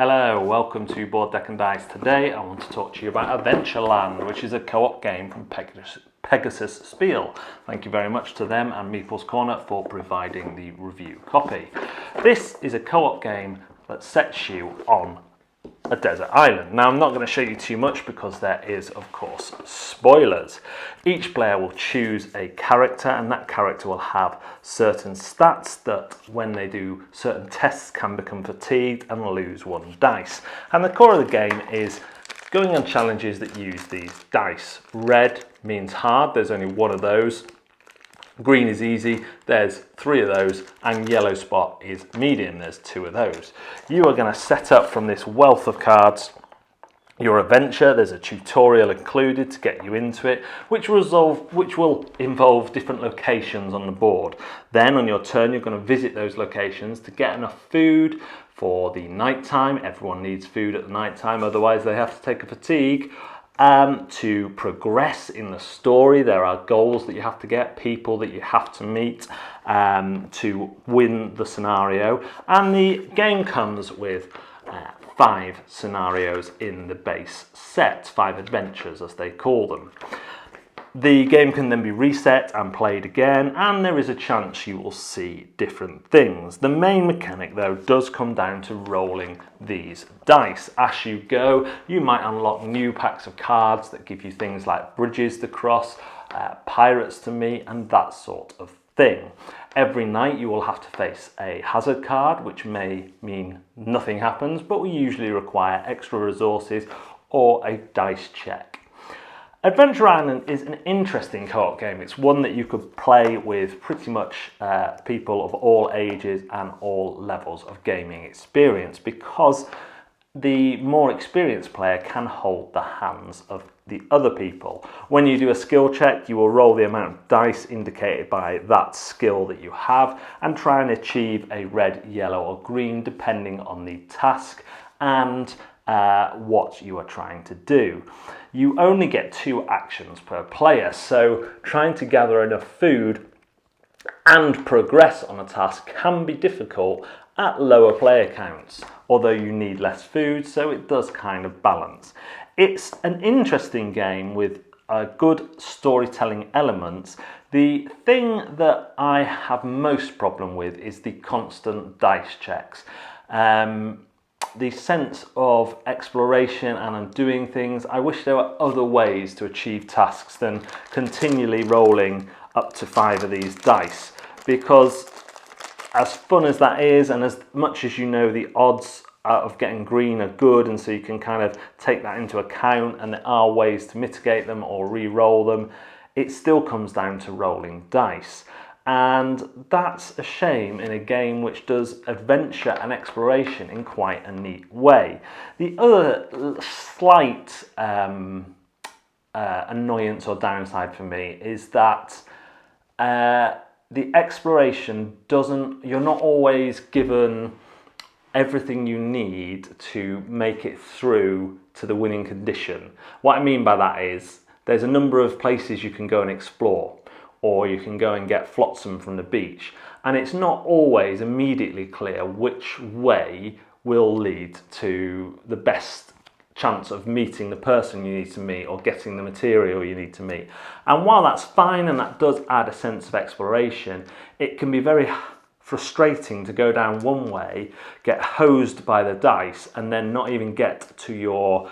Hello, welcome to Board Deck and Dice. Today I want to talk to you about Adventureland, which is a co-op game from Pegasus Spiel. Thank you very much to them and Meeples Corner for providing the review copy. This is a co-op game that sets you on a desert island. Now I'm not going to show you too much because there is of course spoilers. Each player will choose a character and that character will have certain stats that when they do certain tests can become fatigued and lose one dice. And the core of the game is going on challenges that use these dice. Red means hard, there's only one of those. Green is easy, there's 3 of those, and yellow spot is medium, there's 2 of those. You are going to set up from this wealth of cards your adventure. There's a tutorial included to get you into it, which will involve different locations on the board. Then on your turn, you're going to visit those locations to get enough food for the night time. Everyone needs food at the night time, otherwise they have to take a fatigue. To progress in the story, there are goals that you have to get, people that you have to meet to win the scenario, and the game comes with 5 scenarios in the base set, 5 adventures as they call them. The game can then be reset and played again, and there is a chance you will see different things. The main mechanic though does come down to rolling these dice. As you go, you might unlock new packs of cards that give you things like bridges to cross, pirates to meet, and that sort of thing. Every night you will have to face a hazard card, which may mean nothing happens, but will usually require extra resources or a dice check. Adventure Island is an interesting co-op game. It's one that you could play with pretty much people of all ages and all levels of gaming experience, because the more experienced player can hold the hands of the other people. When you do a skill check, you will roll the amount of dice indicated by that skill that you have and try and achieve a red, yellow or green depending on the task and what you are trying to do. You only get 2 actions per player, so trying to gather enough food and progress on a task can be difficult at lower player counts, although you need less food, so it does kind of balance. It's an interesting game with good storytelling elements. The thing that I have most problem with is the constant dice checks. The sense of exploration and undoing things. I wish there were other ways to achieve tasks than continually rolling up to 5 of these dice, because as fun as that is, and as much as you know the odds of getting green are good, and so you can kind of take that into account and there are ways to mitigate them or re-roll them, it still comes down to rolling dice. And that's a shame in a game which does adventure and exploration in quite a neat way. The other slight annoyance or downside for me is that the exploration you're not always given everything you need to make it through to the winning condition. What I mean by that is there's a number of places you can go and explore, or you can go and get flotsam from the beach, and it's not always immediately clear which way will lead to the best chance of meeting the person you need to meet or getting the material you need to meet. And while that's fine and that does add a sense of exploration, it can be very frustrating to go down one way, get hosed by the dice, and then not even get to your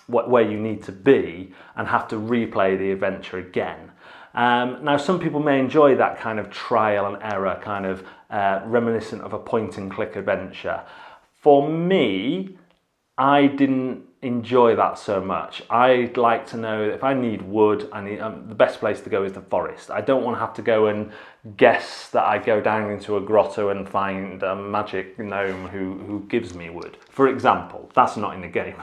where you need to be and have to replay the adventure again. Now some people may enjoy that kind of trial and error, kind of reminiscent of a point and click adventure. For me, I didn't enjoy that so much. I'd like to know that if I need wood, the best place to go is the forest. I don't want to have to go and guess that I go down into a grotto and find a magic gnome who gives me wood. For example, that's not in the game.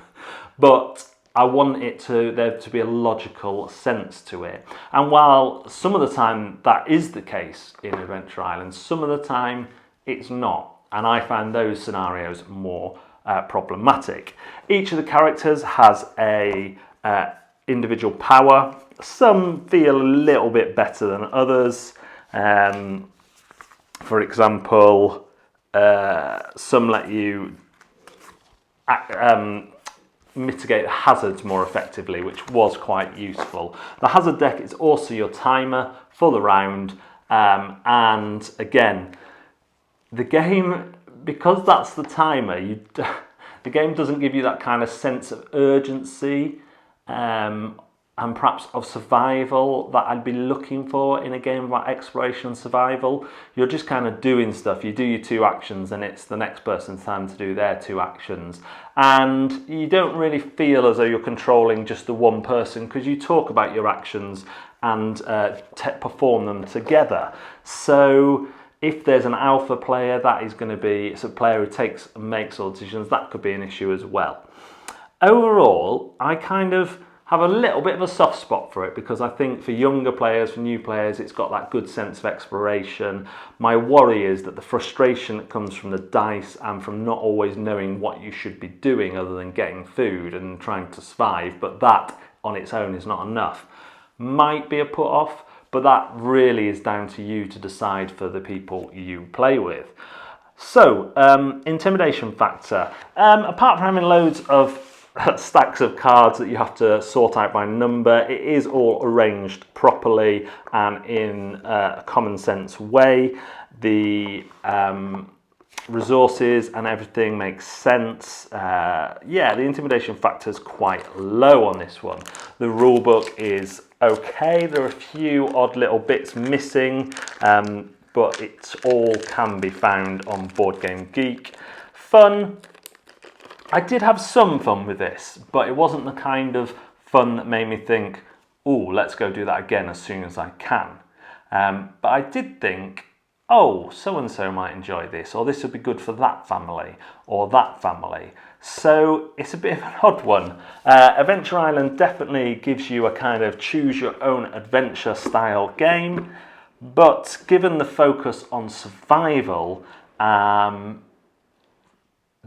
But I want there to be a logical sense to it. And while some of the time that is the case in Adventure Island, some of the time it's not. And I find those scenarios more problematic. Each of the characters has a individual power. Some feel a little bit better than others. For example, some let you mitigate hazards more effectively, which was quite useful. The hazard deck is also your timer for the round, and again, the game, because that's the timer, the game doesn't give you that kind of sense of urgency and perhaps of survival that I'd be looking for in a game about exploration and survival. You're just kind of doing stuff. You do your 2 actions and it's the next person's time to do their 2 actions. And you don't really feel as though you're controlling just the one person, because you talk about your actions and perform them together. So if there's an alpha player, that is going to be it's a player who takes and makes all decisions. That could be an issue as well. Overall, I kind of have a little bit of a soft spot for it, because I think for younger players, for new players, it's got that good sense of exploration. My worry is that the frustration that comes from the dice and from not always knowing what you should be doing other than getting food and trying to survive, but that on its own is not enough, might be a put off, but that really is down to you to decide for the people you play with. So, intimidation factor. Apart from having loads of stacks of cards that you have to sort out by number, it is all arranged properly and in a common sense way. The resources and everything makes sense. Yeah, the intimidation factor is quite low on this one. The rulebook is okay. There are a few odd little bits missing, but it all can be found on Board Game Geek. Fun. I did have some fun with this, but it wasn't the kind of fun that made me think, oh, let's go do that again as soon as I can. But I did think, oh, so-and-so might enjoy this, or this would be good for that family, or that family. So it's a bit of an odd one. Adventure Island definitely gives you a kind of choose-your-own-adventure style game, but given the focus on survival,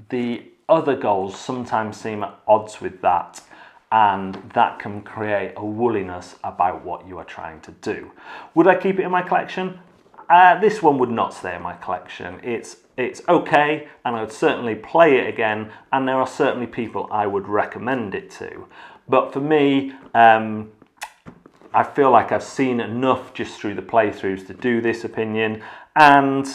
the other goals sometimes seem at odds with that, and that can create a woolliness about what you are trying to do. Would I keep it in my collection? This one would not stay in my collection. It's okay, and I would certainly play it again, and there are certainly people I would recommend it to. But for me, I feel like I've seen enough just through the playthroughs to do this opinion, and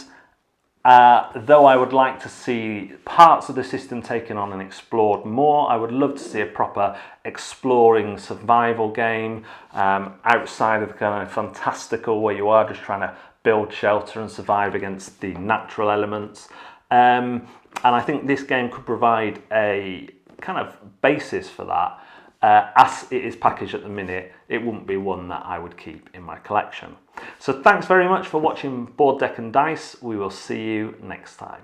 though I would like to see parts of the system taken on and explored more, I would love to see a proper exploring survival game outside of the kind of fantastical where you are just trying to build shelter and survive against the natural elements. And I think this game could provide a kind of basis for that. As it is packaged at the minute, it wouldn't be one that I would keep in my collection. So thanks very much for watching Board Deck and Dice. We will see you next time.